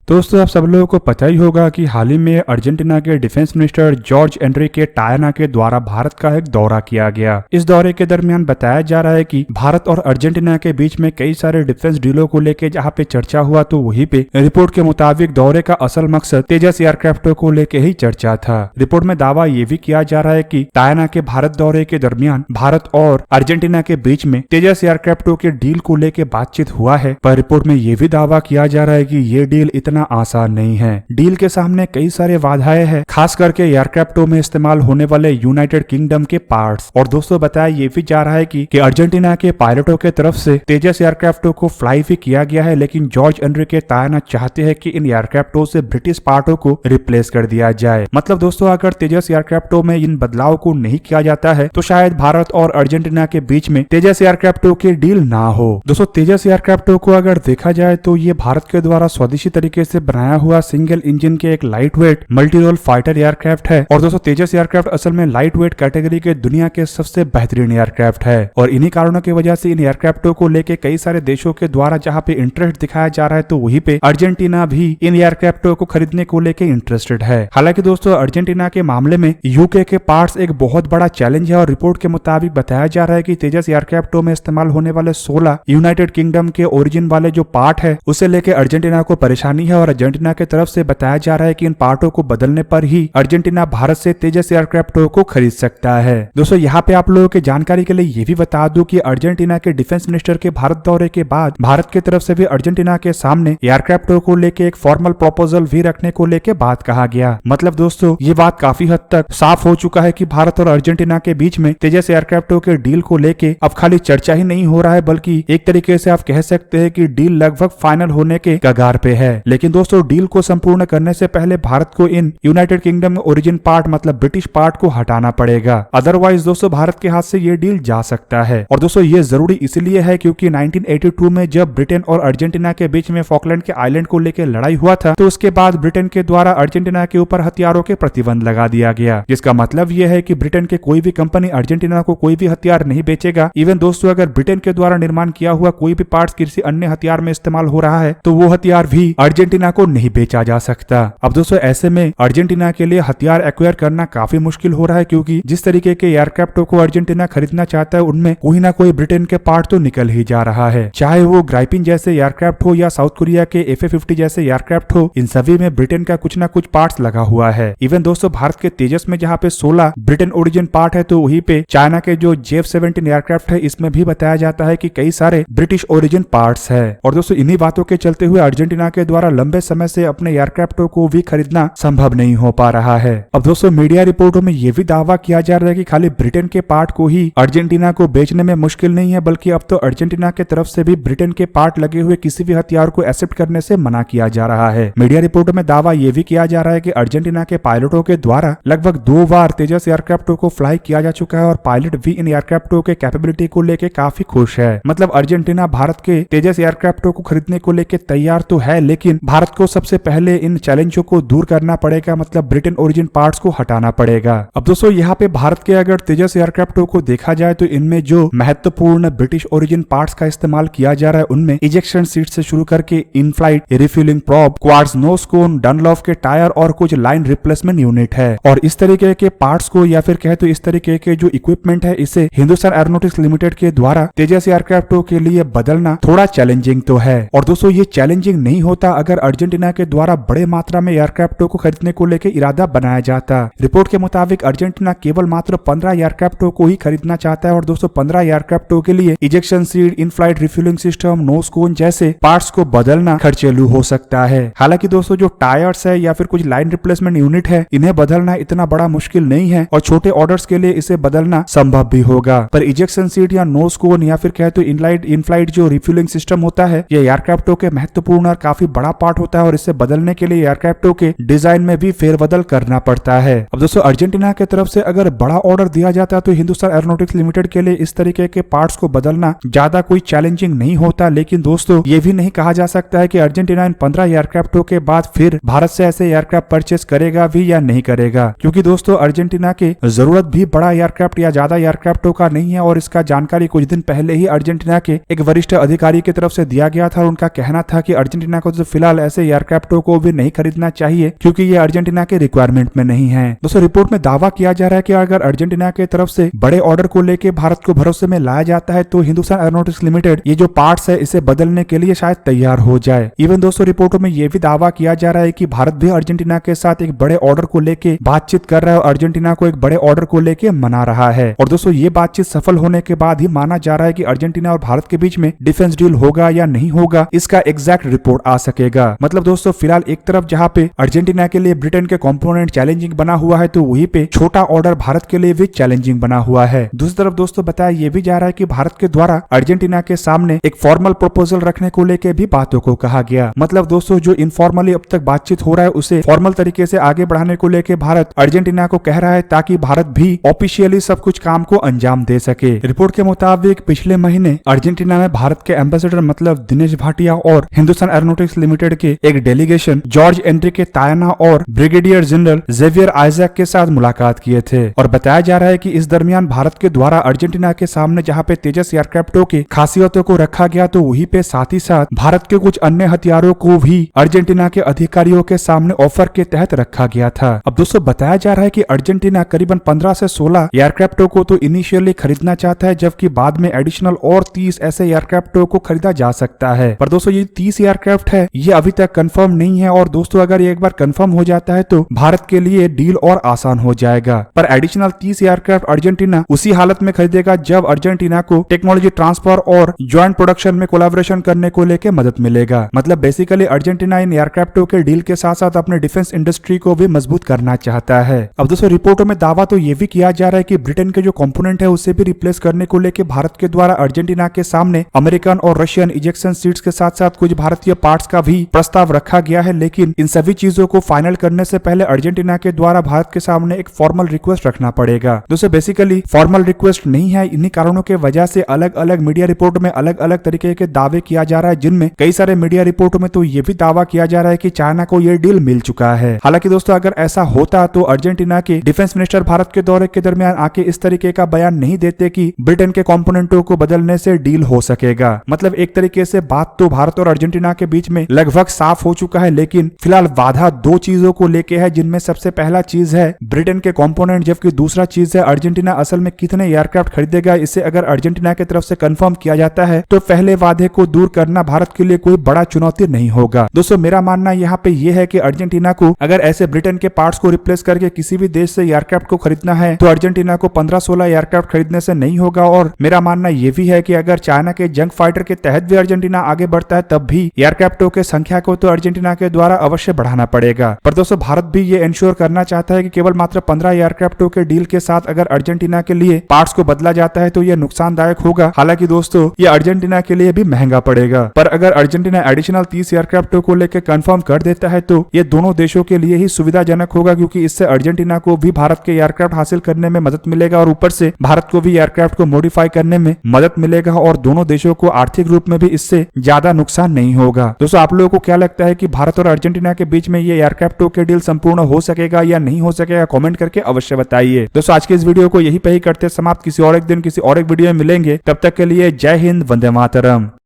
दोस्तों आप सब लोगों को पता ही होगा कि हाल ही में अर्जेंटीना के डिफेंस मिनिस्टर जॉर्ज एनरिके टायना के द्वारा भारत का एक दौरा किया गया। इस दौरे के दरमियान बताया जा रहा है कि भारत और अर्जेंटीना के बीच में कई सारे डिफेंस डीलों को लेकर जहां पे चर्चा हुआ तो वहीं पे रिपोर्ट के मुताबिक दौरे का असल मकसद तेजस एयरक्राफ्टों को लेकर ही चर्चा था। रिपोर्ट में दावा ये भी किया जा रहा है कि टायना के भारत दौरे के दरमियान भारत और अर्जेंटीना के बीच में तेजस एयरक्राफ्टों के डील को लेकर बातचीत हुआ है, पर रिपोर्ट में ये भी दावा किया जा रहा है कि ये डील इतना आसान नहीं है। डील के सामने कई सारे बाधाएं हैं, खास करके एयरक्राफ्टों में इस्तेमाल होने वाले यूनाइटेड किंगडम के पार्ट्स। और दोस्तों बताया ये भी जा रहा है कि अर्जेंटीना के पायलटों के तरफ से तेजस एयरक्राफ्टों को फ्लाई भी किया गया है, लेकिन जॉर्ज एनरिके टायना चाहते हैं कि इन एयरक्राफ्टों से ब्रिटिश पार्टों को रिप्लेस कर दिया जाए। मतलब दोस्तों अगर तेजस एयरक्राफ्टों में इन बदलाव को नहीं किया जाता है तो शायद भारत और अर्जेंटीना के बीच में तेजस एयरक्राफ्टों की डील ना हो। दोस्तों तेजस एयरक्राफ्टों को अगर देखा जाए तो ये भारत के द्वारा स्वदेशी तरीके से बनाया हुआ सिंगल इंजन के एक light weight multi role fighter aircraft है। और दोस्तों तेजस एयरक्राफ्ट असल में लाइट वेट कैटेगरी के दुनिया के सबसे बेहतरीन एयरक्राफ्ट है और इन्हीं कारणों की वजह से इन एयरक्राफ्टों को लेकर कई सारे देशों के द्वारा जहां पे इंटरेस्ट दिखाया जा रहा है तो वहीं पे अर्जेंटीना भी इन एयरक्राफ्टों को खरीदने को लेकर इंटरेस्टेड है। हालांकि दोस्तों अर्जेंटीना के मामले में यूके के पार्ट्स एक बहुत बड़ा चैलेंज है और रिपोर्ट के मुताबिक बताया जा रहा है कि तेजस एयरक्राफ्टों में इस्तेमाल होने वाले 16 यूनाइटेड किंगडम के ओरिजिन वाले जो पार्ट है उसे लेकर अर्जेंटीना को परेशानी है और अर्जेंटीना के तरफ से बताया जा रहा है कि इन पार्टों को बदलने पर ही अर्जेंटीना भारत से तेजस एयरक्राफ्टों को खरीद सकता है। दोस्तों यहाँ पे आप लोगों की जानकारी के लिए ये भी बता दूं कि अर्जेंटीना के डिफेंस मिनिस्टर के भारत दौरे के बाद भारत की तरफ से भी अर्जेंटीना के सामने एयरक्राफ्टों को लेके एक फॉर्मल प्रपोजल भी रखने को लेके बात कहा गया। मतलब दोस्तों ये बात काफी हद तक साफ हो चुका है कि भारत और अर्जेंटीना के बीच में तेजस एयरक्राफ्टों के डील को लेके अब खाली चर्चा ही नहीं हो रहा है, बल्कि एक तरीके से आप कह सकते हैं कि डील लगभग फाइनल होने के कगार पे है। लेकिन दोस्तों डील को संपूर्ण करने से पहले भारत को इन यूनाइटेड किंगडम में ओरिजिन पार्ट मतलब ब्रिटिश पार्ट को हटाना पड़ेगा, अदरवाइज दोस्तों भारत के हाथ से ये डील जा सकता है। और दोस्तों ये जरूरी इसलिए है क्योंकि 1982 में जब ब्रिटेन और अर्जेंटीना के बीच में फॉकलैंड के आइलैंड को लेकर लड़ाई हुआ था तो उसके बाद ब्रिटेन के द्वारा अर्जेंटीना के ऊपर हथियारों के प्रतिबंध लगा दिया गया, जिसका मतलब यह है कि ब्रिटेन के कोई भी कंपनी अर्जेंटीना को कोई भी हथियार नहीं बेचेगा। इवन दोस्तों अगर ब्रिटेन के द्वारा निर्माण किया हुआ कोई भी पार्ट किसी अन्य हथियार में इस्तेमाल हो रहा है तो वो हथियार भी अर्जेंटीना को नहीं बेचा जा सकता। अब दोस्तों ऐसे में अर्जेंटीना के लिए हथियार एक्वायर करना काफी मुश्किल हो रहा है, क्योंकि जिस तरीके के एयरक्राफ्टों को अर्जेंटीना खरीदना चाहता है उनमें कोई ना कोई ब्रिटेन के पार्ट तो निकल ही जा रहा है, चाहे वो ग्राइपिन जैसे एयरक्राफ्ट हो या साउथ कोरिया के FA-50 जैसे एयरक्राफ्ट हो, इन सभी में ब्रिटेन का कुछ ना कुछ पार्ट्स लगा हुआ है। इवन दोस्तों भारत के तेजस में जहाँ पे 16 ब्रिटेन ओरिजिन पार्ट है तो वहीं पे चाइना के जो JF-17 एयरक्राफ्ट है इसमें भी बताया जाता है कि कई सारे ब्रिटिश ओरिजिन पार्ट्स है। और दोस्तों इन्हीं बातों के चलते हुए अर्जेंटीना के द्वारा लंबे समय से अपने एयरक्राफ्टों को भी खरीदना संभव नहीं हो पा रहा है। अब दोस्तों मीडिया रिपोर्टों में यह भी दावा किया जा रहा है कि खाली ब्रिटेन के पार्ट को ही अर्जेंटीना को बेचने में मुश्किल नहीं है, बल्कि अब तो अर्जेंटीना के तरफ से भी ब्रिटेन के पार्ट लगे हुए किसी भी हथियार को एक्सेप्ट करने से मना किया जा रहा है। मीडिया रिपोर्टों में दावा यह भी किया जा रहा है कि अर्जेंटीना के पायलटों के द्वारा लगभग 2 बार तेजस एयरक्राफ्टों को फ्लाई किया जा चुका है और पायलट भी इन एयरक्राफ्टों के कैपेबिलिटी को लेकर काफी खुश है। मतलब अर्जेंटीना भारत के तेजस एयरक्राफ्टों को खरीदने को लेकर तैयार तो है, लेकिन भारत को सबसे पहले इन चैलेंजों को दूर करना पड़ेगा, मतलब ब्रिटेन ओरिजिन पार्ट्स को हटाना पड़ेगा। अब दोस्तों यहाँ पे भारत के अगर तेजस एयरक्राफ्टों को देखा जाए तो इनमें जो महत्वपूर्ण ब्रिटिश ओरिजिन पार्ट्स का इस्तेमाल किया जा रहा है उनमें इजेक्शन सीट से शुरू करके in flight refuelling probe, quartz nose cone, Dunlop के टायर और कुछ लाइन रिप्लेसमेंट यूनिट है। और इस तरीके के पार्ट्स को या फिर कहे तो इस तरीके के जो इक्विपमेंट है इसे हिंदुस्तान एरोनॉटिक्स लिमिटेड के द्वारा तेजस एयरक्राफ्टों के लिए बदलना थोड़ा चैलेंजिंग तो है। और दोस्तों ये चैलेंजिंग नहीं होता अगर अर्जेंटीना के द्वारा बड़े मात्रा में एयरक्राफ्टों को खरीदने को लेकर इरादा बनाया जाता। रिपोर्ट के मुताबिक अर्जेंटीना केवल मात्र 15 एयरक्राफ्टों को ही खरीदना चाहता है और दोस्तों 15 एयरक्राफ्टों के लिए ejection seat, in flight refuelling system, nose cone जैसे पार्ट्स को बदलना खर्चेलू हो सकता है। हालांकि दोस्तों जो टायर्स है या फिर कुछ लाइन रिप्लेसमेंट यूनिट है इन्हें बदलना इतना बड़ा मुश्किल नहीं है और छोटे ऑर्डर्स के लिए इसे बदलना संभव भी होगा। पर इजेक्शन सीट या नोज कोन या फिर कहे तो इन फ्लाइट जो रिफ्यूलिंग सिस्टम होता है यह एयरक्राफ्टों के महत्वपूर्ण और काफी बड़ा पार्ट होता है और इसे बदलने के लिए एयरक्राफ्टों के डिजाइन में भी फेरबदल करना पड़ता है। अब दोस्तों अर्जेंटीना की तरफ से अगर बड़ा ऑर्डर दिया जाता तो हिंदुस्तान एरोनॉटिक्स लिमिटेड के लिए इस तरीके के पार्ट्स को बदलना ज्यादा कोई चैलेंजिंग नहीं होता। लेकिन दोस्तों ये भी नहीं कहा जा सकता है कि अर्जेंटीना इन 15 एयरक्राफ्टों के बाद फिर भारत से ऐसे एयरक्राफ्ट परचेस करेगा भी या नहीं करेगा, क्योंकि दोस्तों अर्जेंटीना की जरूरत भी बड़ा एयरक्राफ्ट या ज्यादा एयरक्राफ्टों का नहीं है और इसका जानकारी कुछ दिन पहले ही अर्जेंटीना के एक वरिष्ठ अधिकारी की तरफ से दिया गया था और उनका कहना था कि अर्जेंटीना को तो फिलहाल फिलहाल ऐसे एयरक्राफ्टों को भी नहीं खरीदना चाहिए क्योंकि ये अर्जेंटीना के रिक्वायरमेंट में नहीं है। दोस्तों रिपोर्ट में दावा किया जा रहा है कि अगर अर्जेंटीना की तरफ से बड़े ऑर्डर को लेकर भारत को भरोसे में लाया जाता है तो हिंदुस्तान एरोनॉटिक्स लिमिटेड ये जो पार्ट्स है इसे बदलने के लिए शायद तैयार हो जाए। इवन दोस्तों रिपोर्टों में यह भी दावा किया जा रहा है कि भारत भी अर्जेंटीना के साथ एक बड़े ऑर्डर को लेकर बातचीत कर रहा है और अर्जेंटीना को एक बड़े ऑर्डर को लेकर मना रहा है। और दोस्तों ये बातचीत सफल होने के बाद ही माना जा रहा है कि अर्जेंटीना और भारत के बीच में डिफेंस डील होगा या नहीं होगा, इसका एग्जैक्ट रिपोर्ट आ सकेगा। मतलब दोस्तों फिलहाल एक तरफ जहां पे अर्जेंटीना के लिए ब्रिटेन के कंपोनेंट चैलेंजिंग बना हुआ है तो वहीं पे छोटा ऑर्डर भारत के लिए भी चैलेंजिंग बना हुआ है। दूसरी तरफ दोस्तों बताया यह भी जा रहा है कि भारत के द्वारा अर्जेंटीना के सामने एक फॉर्मल प्रपोजल रखने को लेकर भी बातों को कहा गया। मतलब दोस्तों जो इनफॉर्मली अब तक बातचीत हो रहा है उसे फॉर्मल तरीके से आगे बढ़ाने को लेकर भारत अर्जेंटीना को कह रहा है ताकि भारत भी ऑफिशियली सब कुछ काम को अंजाम दे सके। रिपोर्ट के मुताबिक पिछले महीने अर्जेंटीना में भारत के एम्बेसडर मतलब दिनेश भाटिया और हिंदुस्तान एरोनॉटिक्स लिमिटेड के एक डेलीगेशन जॉर्ज एंड्रिके टायना और ब्रिगेडियर जनरल जेवियर आइजैक के साथ मुलाकात किए थे। और बताया जा रहा है कि इस दरमियान भारत के द्वारा अर्जेंटीना के सामने जहां पे तेजस एयरक्राफ्टों की खासियतों को रखा गया तो वहीं पे साथ ही साथ भारत के कुछ अन्य हथियारों को भी अर्जेंटीना के अधिकारियों के सामने ऑफर के तहत रखा गया था। अब दोस्तों बताया जा रहा है कि अर्जेंटीना करीबन 15 से 16 एयरक्राफ्टों को तो इनिशियली खरीदना चाहता है जबकि बाद में एडिशनल और 30 ऐसे एयरक्राफ्टों को खरीदा जा सकता है। पर दोस्तों ये 30 एयरक्राफ्ट है ये अभी तक कंफर्म नहीं है और दोस्तों अगर ये एक बार कंफर्म हो जाता है तो भारत के लिए डील और आसान हो जाएगा। पर एडिशनल 30 एयरक्राफ्ट अर्जेंटीना उसी हालत में खरीदेगा जब अर्जेंटीना को टेक्नोलॉजी ट्रांसफर और ज्वाइंट प्रोडक्शन में कोलैबोरेशन करने को लेकर मदद मिलेगा। मतलब बेसिकली अर्जेंटीना इन एयरक्राफ्टों के डील के साथ साथ अपने डिफेंस इंडस्ट्री को भी मजबूत करना चाहता है। अब दोस्तों रिपोर्टों में दावा तो ये भी किया जा रहा है कि ब्रिटेन के जो कंपोनेंट है उसे भी रिप्लेस करने को लेकर भारत के द्वारा अर्जेंटीना के सामने अमेरिकन और रशियन इजेक्शन सीट्स के साथ साथ कुछ भारतीय पार्ट्स का भी प्रस्ताव रखा गया है। लेकिन इन सभी चीजों को फाइनल करने से पहले अर्जेंटीना के द्वारा भारत के सामने एक फॉर्मल रिक्वेस्ट रखना पड़ेगा। दोस्तों बेसिकली फॉर्मल रिक्वेस्ट नहीं है, इन्हीं कारणों के वजह से अलग अलग मीडिया रिपोर्ट में अलग अलग तरीके के दावे किया जा रहा है जिनमें कई सारे मीडिया रिपोर्टों में तो ये भी दावा किया जा रहा है कि चाइना को ये डील मिल चुका है। हालांकि दोस्तों अगर ऐसा होता तो अर्जेंटीना के डिफेंस मिनिस्टर भारत के दौरे के दरमियान आके इस तरीके का बयान नहीं देते कि ब्रिटेन के कंपोनेंटों को बदलने से डील हो सकेगा। मतलब एक तरीके से बात तो भारत और अर्जेंटीना के बीच में लगभग साफ हो चुका है, लेकिन फिलहाल बाधा दो चीजों को लेके है जिनमें सबसे पहला चीज है ब्रिटेन के कंपोनेंट जबकि दूसरा चीज है अर्जेंटीना असल में कितने एयरक्राफ्ट खरीदेगा। इसे अगर अर्जेंटीना की तरफ से कंफर्म किया जाता है तो पहले वादे को दूर करना भारत के लिए कोई बड़ा चुनौती नहीं होगा। दोस्तों मेरा मानना यहाँ पे ये है कि अर्जेंटीना को अगर ऐसे ब्रिटेन के पार्ट्स को रिप्लेस करके किसी भी देश से एयरक्राफ्ट को खरीदना है तो अर्जेंटीना को 15-16 एयरक्राफ्ट खरीदने से नहीं होगा। और मेरा मानना यह भी है कि अगर चाइना के जंग फाइटर के तहत भी अर्जेंटीना आगे बढ़ता है तब भी एयरक्राफ्टों के संख्या को तो अर्जेंटीना के द्वारा अवश्य बढ़ाना पड़ेगा। पर दोस्तों भारत भी ये इंश्योर करना चाहता है कि केवल मात्र 15 एयरक्राफ्टों के डील के साथ अगर अर्जेंटीना के लिए पार्ट्स को बदला जाता है तो यह नुकसानदायक होगा। हालांकि दोस्तों ये अर्जेंटीना के लिए भी महंगा पड़ेगा। पर अगर अर्जेंटीना एडिशनल 30 एयरक्राफ्टों को लेकर कंफर्म कर देता है तो ये दोनों देशों के लिए ही सुविधाजनक होगा क्योंकि इससे अर्जेंटीना को भी भारत के एयरक्राफ्ट हासिल करने में मदद मिलेगा और ऊपर से भारत को भी एयरक्राफ्ट को मॉडिफाई करने में मदद मिलेगा और दोनों देशों को आर्थिक रूप में भी इससे ज्यादा नुकसान नहीं होगा। दोस्तों आप लोगों को क्या लगता है कि भारत और अर्जेंटीना के बीच में ये एयरक्राफ्टों के डील संपूर्ण हो सकेगा या नहीं हो सकेगा? कमेंट करके अवश्य बताइए। दोस्तों आज के इस वीडियो को यही पे ही करते समाप्त। किसी और एक दिन किसी और एक वीडियो में मिलेंगे, तब तक के लिए जय हिंद, वंदे मातरम।